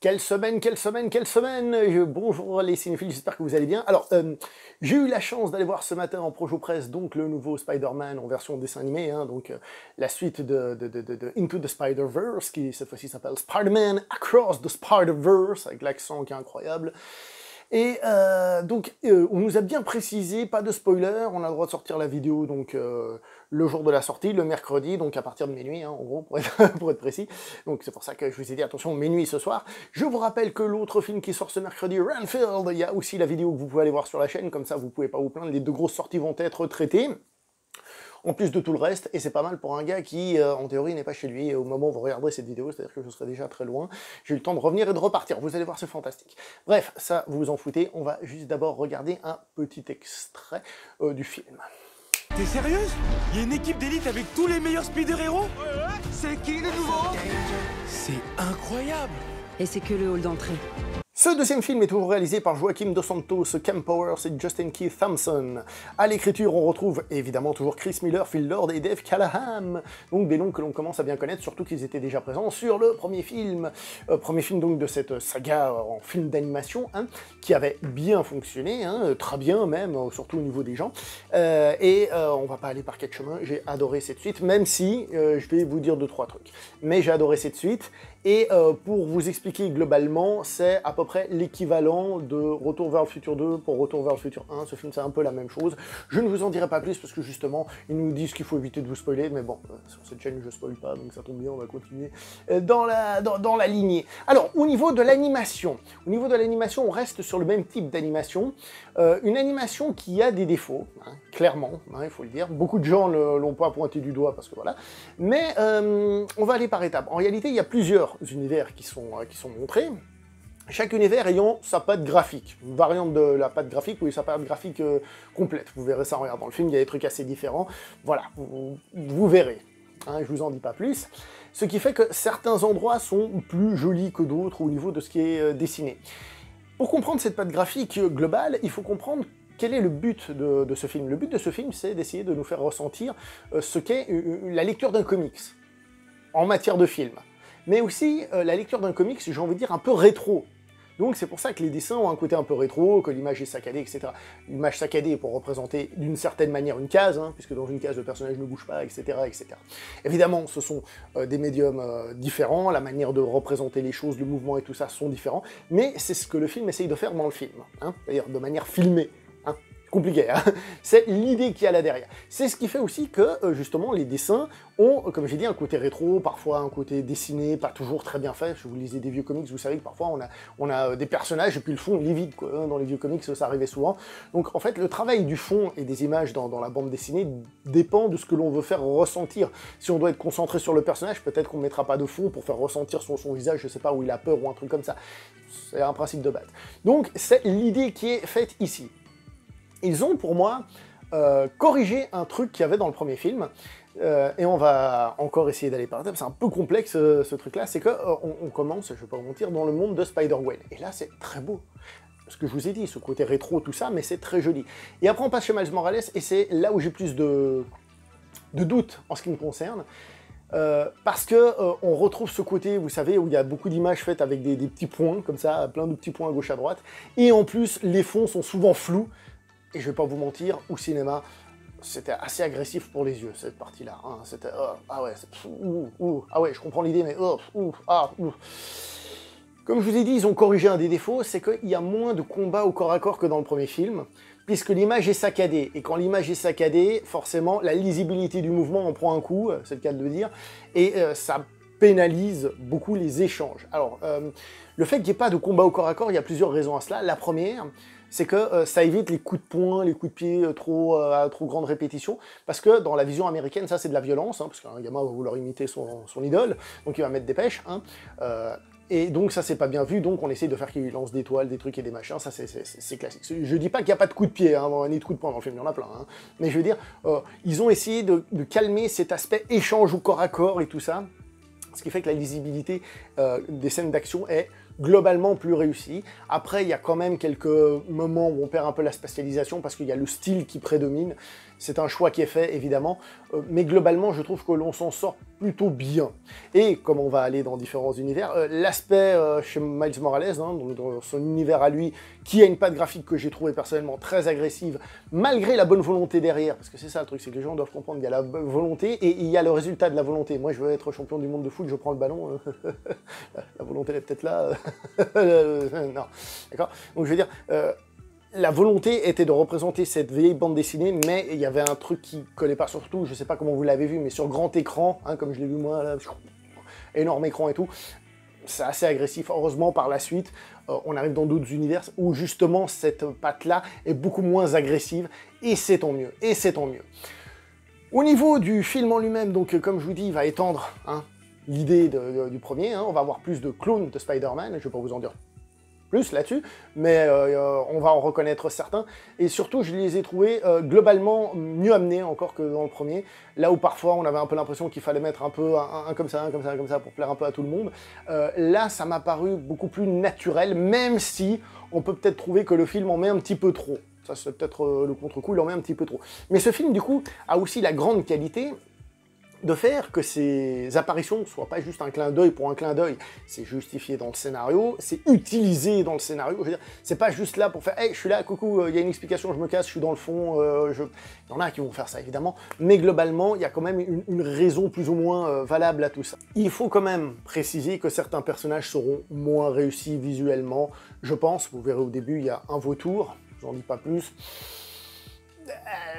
Quelle semaine, quelle semaine, quelle semaine! Bonjour les cinéphiles, j'espère que vous allez bien. Alors, j'ai eu la chance d'aller voir ce matin en Projo Press donc le nouveau Spider-Man en version dessin animé, hein, donc la suite de Into the Spider-Verse, qui cette fois-ci s'appelle Spider-Man Across the Spider-Verse, avec l'accent qui est incroyable. Et on nous a bien précisé, pas de spoiler, on a le droit de sortir la vidéo donc le jour de la sortie, le mercredi, donc à partir de minuit, hein, en gros, pour être précis. Donc c'est pour ça que je vous ai dit, attention, minuit ce soir. Je vous rappelle que l'autre film qui sort ce mercredi, Renfield, il y a aussi la vidéo que vous pouvez aller voir sur la chaîne, comme ça vous pouvez pas vous plaindre, les deux grosses sorties vont être traitées. En plus de tout le reste, et c'est pas mal pour un gars qui, en théorie, n'est pas chez lui au moment où vous regarderez cette vidéo, c'est-à-dire que je serai déjà très loin, j'ai eu le temps de revenir et de repartir, vous allez voir, c'est fantastique. Bref, ça, vous vous en foutez, on va juste d'abord regarder un petit extrait du film. T'es sérieuse? Il y a une équipe d'élite avec tous les meilleurs speeder-héros? Ouais. C'est qui le nouveau? C'est incroyable! Et c'est que le hall d'entrée. Ce deuxième film est toujours réalisé par Joaquim Dos Santos, Cam Powers et Justin Keith Thompson. À l'écriture, on retrouve évidemment toujours Chris Miller, Phil Lord et Dave Callaham. Donc des noms que l'on commence à bien connaître, surtout qu'ils étaient déjà présents sur le premier film. Premier film donc de cette saga en film d'animation, hein, qui avait bien fonctionné, hein, très bien même, surtout au niveau des gens. On va pas aller par quatre chemins, j'ai adoré cette suite, même si je vais vous dire 2-3 trucs. Mais j'ai adoré cette suite. Et pour vous expliquer globalement, c'est à peu près l'équivalent de Retour vers le futur 2 pour Retour vers le futur 1. Ce film, c'est un peu la même chose. Je ne vous en dirai pas plus parce que justement, ils nous disent qu'il faut éviter de vous spoiler. Mais bon, sur cette chaîne, je ne spoil pas, donc ça tombe bien, on va continuer dans la lignée. Alors, au niveau de l'animation, on reste sur le même type d'animation. Une animation qui a des défauts, hein, clairement, hein, il faut le dire. Beaucoup de gens ne l'ont pas pointé du doigt parce que voilà. Mais on va aller par étapes. En réalité, il y a plusieurs univers qui sont montrés, chaque univers ayant sa patte graphique, une variante de la patte graphique ou sa patte graphique complète. Vous verrez ça en regardant le film, il y a des trucs assez différents. Voilà, vous verrez. Hein, je vous en dis pas plus. Ce qui fait que certains endroits sont plus jolis que d'autres au niveau de ce qui est dessiné. Pour comprendre cette patte graphique globale, il faut comprendre quel est le but de ce film. Le but de ce film, c'est d'essayer de nous faire ressentir ce qu'est la lecture d'un comics en matière de film. Mais aussi la lecture d'un comics, j'ai envie de dire, un peu rétro. Donc c'est pour ça que les dessins ont un côté un peu rétro, que l'image est saccadée, etc. L'image saccadée pour représenter d'une certaine manière une case, hein, puisque dans une case le personnage ne bouge pas, etc. etc. Évidemment, ce sont des médiums différents, la manière de représenter les choses, le mouvement et tout ça sont différents, mais c'est ce que le film essaye de faire dans le film, hein, c'est-à-dire de manière filmée. Hein. Compliqué, hein, c'est l'idée qu'il y a là derrière. C'est ce qui fait aussi que, justement, les dessins ont, comme j'ai dit, un côté rétro, parfois un côté dessiné, pas toujours très bien fait. Si vous lisez des vieux comics, vous savez que parfois on a des personnages et puis le fond il est vide, quoi. Dans les vieux comics, ça arrivait souvent. Donc en fait, le travail du fond et des images dans la bande dessinée dépend de ce que l'on veut faire ressentir. Si on doit être concentré sur le personnage, peut-être qu'on ne mettra pas de fond pour faire ressentir son visage, je sais pas, où il a peur ou un truc comme ça. C'est un principe de base. Donc c'est l'idée qui est faite ici. Ils ont, pour moi, corrigé un truc qu'il y avait dans le premier film, et on va encore essayer d'aller par étapes, c'est un peu complexe ce truc-là, c'est qu'on commence, je vais pas vous mentir, dans le monde de Spider-Gwen. Et là, c'est très beau. Ce que je vous ai dit, ce côté rétro, tout ça, mais c'est très joli. Et après, on passe chez Miles Morales, et c'est là où j'ai plus de doutes en ce qui me concerne. Parce que on retrouve ce côté, vous savez, où il y a beaucoup d'images faites avec des petits points, comme ça, plein de petits points à gauche à droite, et en plus, les fonds sont souvent flous. Et je vais pas vous mentir, au cinéma, c'était assez agressif pour les yeux, cette partie-là. Hein. C'était... ah ouais, ah ouais, je comprends l'idée, mais... Comme je vous ai dit, ils ont corrigé un des défauts, c'est qu'il y a moins de combats au corps à corps que dans le premier film, puisque l'image est saccadée. Et quand l'image est saccadée, forcément, la lisibilité du mouvement en prend un coup, c'est le cas de le dire, et ça pénalise beaucoup les échanges. Alors, le fait qu'il n'y ait pas de combat au corps à corps, il y a plusieurs raisons à cela. La première, c'est que ça évite les coups de poing, les coups de pied à trop grande répétition, parce que dans la vision américaine, ça c'est de la violence, hein, parce qu'un gamin va vouloir imiter son idole, donc il va mettre des pêches, hein, et donc ça c'est pas bien vu, donc on essaie de faire qu'il lance des toiles, des trucs et des machins, ça c'est classique. Je dis pas qu'il n'y a pas de coups de pied, hein, ni de coups de poing dans le film, il y en a plein, hein, mais je veux dire, ils ont essayé de calmer cet aspect échange au corps à corps et tout ça, ce qui fait que la lisibilité des scènes d'action est globalement plus réussie. Après, il y a quand même quelques moments où on perd un peu la spatialisation parce qu'il y a le style qui prédomine. C'est un choix qui est fait, évidemment, mais globalement, je trouve que l'on s'en sort plutôt bien. Et comme on va aller dans différents univers, l'aspect chez Miles Morales, hein, donc dans son univers à lui, qui a une patte graphique que j'ai trouvé personnellement très agressive, malgré la bonne volonté derrière, parce que c'est ça le truc, c'est que les gens doivent comprendre qu'il y a la volonté et il y a le résultat de la volonté. Moi, je veux être champion du monde de foot, je prends le ballon, la volonté elle est peut-être là, non, d'accord. Donc je veux dire, la volonté était de représenter cette vieille bande dessinée, mais il y avait un truc qui collait pas, surtout, je sais pas comment vous l'avez vu, mais sur grand écran, hein, comme je l'ai vu moi, là, énorme écran et tout, c'est assez agressif. Heureusement, par la suite, on arrive dans d'autres univers où justement cette patte-là est beaucoup moins agressive, et c'est tant mieux, et c'est tant mieux. Au niveau du film en lui-même, donc comme je vous dis, il va étendre hein, l'idée du premier, hein, on va avoir plus de clones de Spider-Man, je vais pas vous en dire plus là-dessus, mais on va en reconnaître certains, et surtout je les ai trouvés globalement mieux amenés encore que dans le premier, là où parfois on avait un peu l'impression qu'il fallait mettre un peu un comme ça, un comme ça, un comme ça, pour plaire un peu à tout le monde. Là ça m'a paru beaucoup plus naturel, même si on peut peut-être trouver que le film en met un petit peu trop. Ça c'est peut-être le contre-coup, il en met un petit peu trop. Mais ce film du coup a aussi la grande qualité de faire que ces apparitions ne soient pas juste un clin d'œil pour un clin d'œil. C'est justifié dans le scénario, c'est utilisé dans le scénario. Je veux dire, c'est pas juste là pour faire « Hey, je suis là, coucou, il y a une explication, je me casse, je suis dans le fond. Il y en a qui vont faire ça, évidemment. Mais globalement, il y a quand même une raison plus ou moins valable à tout ça. Il faut quand même préciser que certains personnages seront moins réussis visuellement. Je pense, vous verrez au début, il y a un vautour, j'en dis pas plus.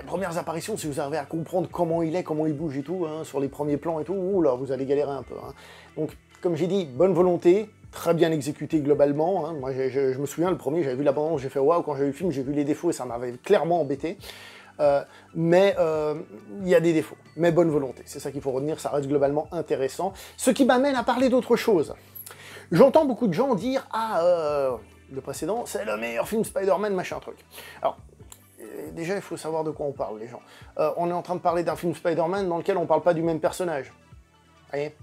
Premières apparitions, si vous arrivez à comprendre comment il est, comment il bouge et tout, hein, sur les premiers plans et tout, oula, vous allez galérer un peu. Hein. Donc, comme j'ai dit, bonne volonté, très bien exécuté globalement. Hein. Moi, je me souviens, le premier, j'avais vu la bande-annonce, j'ai fait waouh, quand j'ai vu le film, j'ai vu les défauts et ça m'avait clairement embêté. Mais il y a des défauts, mais bonne volonté. C'est ça qu'il faut retenir, ça reste globalement intéressant. Ce qui m'amène à parler d'autre chose. J'entends beaucoup de gens dire « Ah, le précédent, c'est le meilleur film Spider-Man, machin truc. » Alors, déjà, il faut savoir de quoi on parle, les gens. On est en train de parler d'un film Spider-Man dans lequel on parle pas du même personnage. Vous voyez?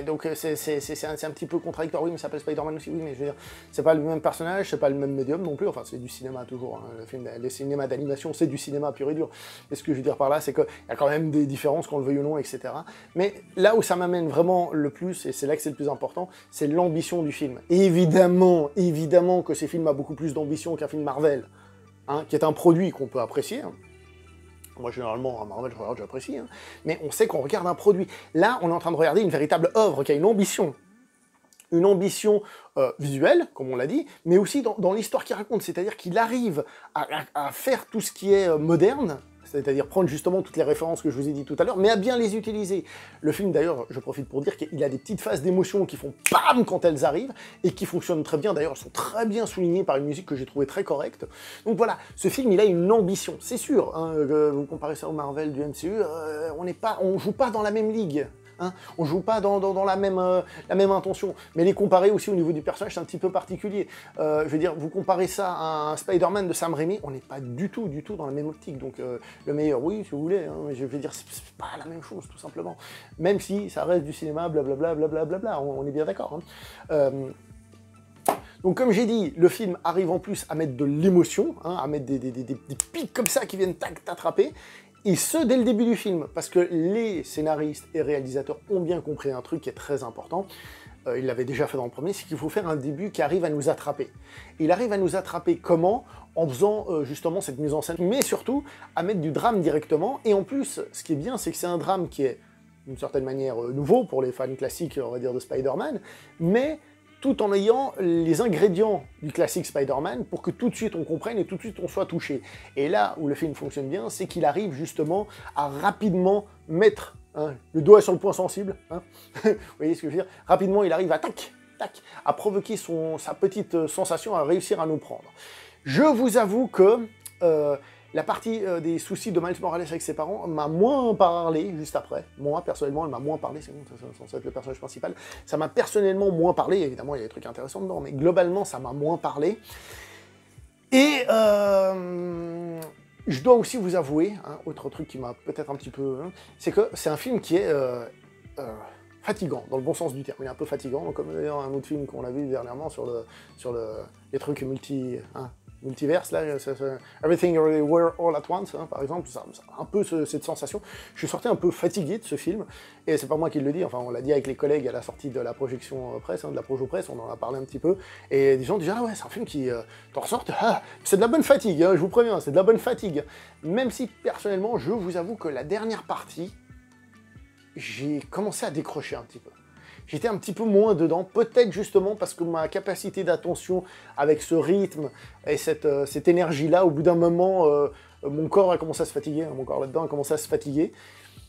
Donc c'est un petit peu contradictoire. Oui, mais ça s'appelle Spider-Man aussi. Oui, mais je veux dire, c'est pas le même personnage, c'est pas le même médium non plus. Enfin, c'est du cinéma toujours. Hein. Les cinémas d'animation, c'est du cinéma pur et dur. Et ce que je veux dire par là, c'est qu'il y a quand même des différences, qu'on le veuille ou non, etc. Mais là où ça m'amène vraiment le plus, et c'est là que c'est le plus important, c'est l'ambition du film. Et évidemment que ce film a beaucoup plus d'ambition qu'un film Marvel. Hein, qui est un produit qu'on peut apprécier. Hein. Moi, généralement, un Marvel, j'apprécie. Hein. Mais on sait qu'on regarde un produit. Là, on est en train de regarder une véritable œuvre qui a une ambition. Une ambition visuelle, comme on l'a dit, mais aussi dans l'histoire qu'il raconte. C'est-à-dire qu'il arrive à faire tout ce qui est moderne, c'est-à-dire prendre justement toutes les références que je vous ai dit tout à l'heure, mais à bien les utiliser. Le film, d'ailleurs, je profite pour dire qu'il a des petites phases d'émotion qui font PAM quand elles arrivent, et qui fonctionnent très bien. D'ailleurs, elles sont très bien soulignées par une musique que j'ai trouvée très correcte. Donc voilà, ce film, il a une ambition, c'est sûr. Hein, vous comparez ça au Marvel du MCU, on joue pas dans la même ligue. Hein, on joue pas dans la même intention, mais les comparer aussi au niveau du personnage, c'est un petit peu particulier. Je veux dire, vous comparez ça à un Spider-Man de Sam Raimi, on n'est pas du tout dans la même optique. Donc le meilleur, oui, si vous voulez, hein, mais je veux dire, c'est pas la même chose, tout simplement. Même si ça reste du cinéma, blablabla, blablabla, on est bien d'accord. Hein. Donc comme j'ai dit, le film arrive en plus à mettre de l'émotion, hein, à mettre des pics comme ça qui viennent t'attraper. Et ce, dès le début du film, parce que les scénaristes et réalisateurs ont bien compris un truc qui est très important, ils l'avaient déjà fait dans le premier, c'est qu'il faut faire un début qui arrive à nous attraper. Et il arrive à nous attraper comment? En faisant justement cette mise en scène, mais surtout à mettre du drame directement. Et en plus, ce qui est bien, c'est que c'est un drame qui est, d'une certaine manière, nouveau pour les fans classiques, on va dire, de Spider-Man, mais tout en ayant les ingrédients du classique Spider-Man pour que tout de suite on comprenne et tout de suite on soit touché. Et là où le film fonctionne bien, c'est qu'il arrive justement à rapidement mettre le doigt sur le point sensible. Hein. Vous voyez ce que je veux dire? Rapidement, il arrive à à provoquer sa petite sensation, à réussir à nous prendre. Je vous avoue que la partie des soucis de Miles Morales avec ses parents m'a moins parlé juste après. Moi, personnellement, elle m'a moins parlé, c'est bon, c'est censé être le personnage principal. Ça m'a personnellement moins parlé, évidemment, il y a des trucs intéressants dedans, mais globalement, ça m'a moins parlé. Et je dois aussi vous avouer, hein, autre truc qui m'a peut-être un petit peu... Hein, c'est que c'est un film qui est fatigant, dans le bon sens du terme. Il est un peu fatigant, comme d'ailleurs un autre film qu'on a vu dernièrement sur les trucs multiverse, là, Everything Everywhere All at Once, hein, par exemple, ça a un peu cette sensation. Je suis sorti un peu fatigué de ce film, et c'est pas moi qui le dis, enfin on l'a dit avec les collègues à la sortie de la projection presse, hein, de la projo presse, on en a parlé un petit peu, et des gens disaient, ah ouais, c'est un film qui, t'en ressort, c'est de la bonne fatigue, hein, je vous préviens, c'est de la bonne fatigue. Même si, personnellement, je vous avoue que la dernière partie, j'ai commencé à décrocher un petit peu. J'étais un petit peu moins dedans, peut-être justement parce que ma capacité d'attention avec ce rythme et cette énergie-là, au bout d'un moment, mon corps a commencé à se fatiguer, hein, mon corps là-dedans a commencé à se fatiguer.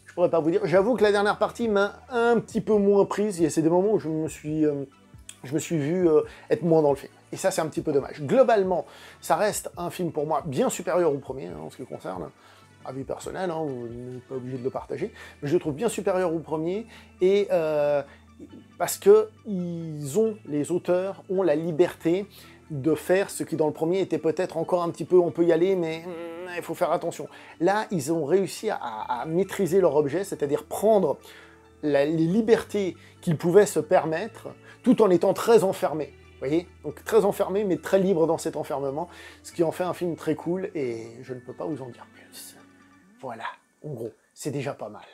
Je pourrais pas vous dire, j'avoue que la dernière partie m'a un petit peu moins prise, c'est des moments où je me suis vu être moins dans le film. Et ça, c'est un petit peu dommage. Globalement, ça reste un film pour moi bien supérieur au premier, hein, en ce qui concerne. Avis personnel, hein, vous n'êtes pas obligé de le partager, mais je le trouve bien supérieur au premier, et parce que les auteurs ont la liberté de faire ce qui dans le premier était peut-être encore un petit peu on peut y aller, mais il faut faire attention. Là, ils ont réussi à maîtriser leur objet, c'est-à-dire prendre les libertés qu'ils pouvaient se permettre, tout en étant très enfermés. Vous voyez? Donc très enfermé, mais très libre dans cet enfermement, ce qui en fait un film très cool, et je ne peux pas vous en dire plus. Voilà, en gros, c'est déjà pas mal.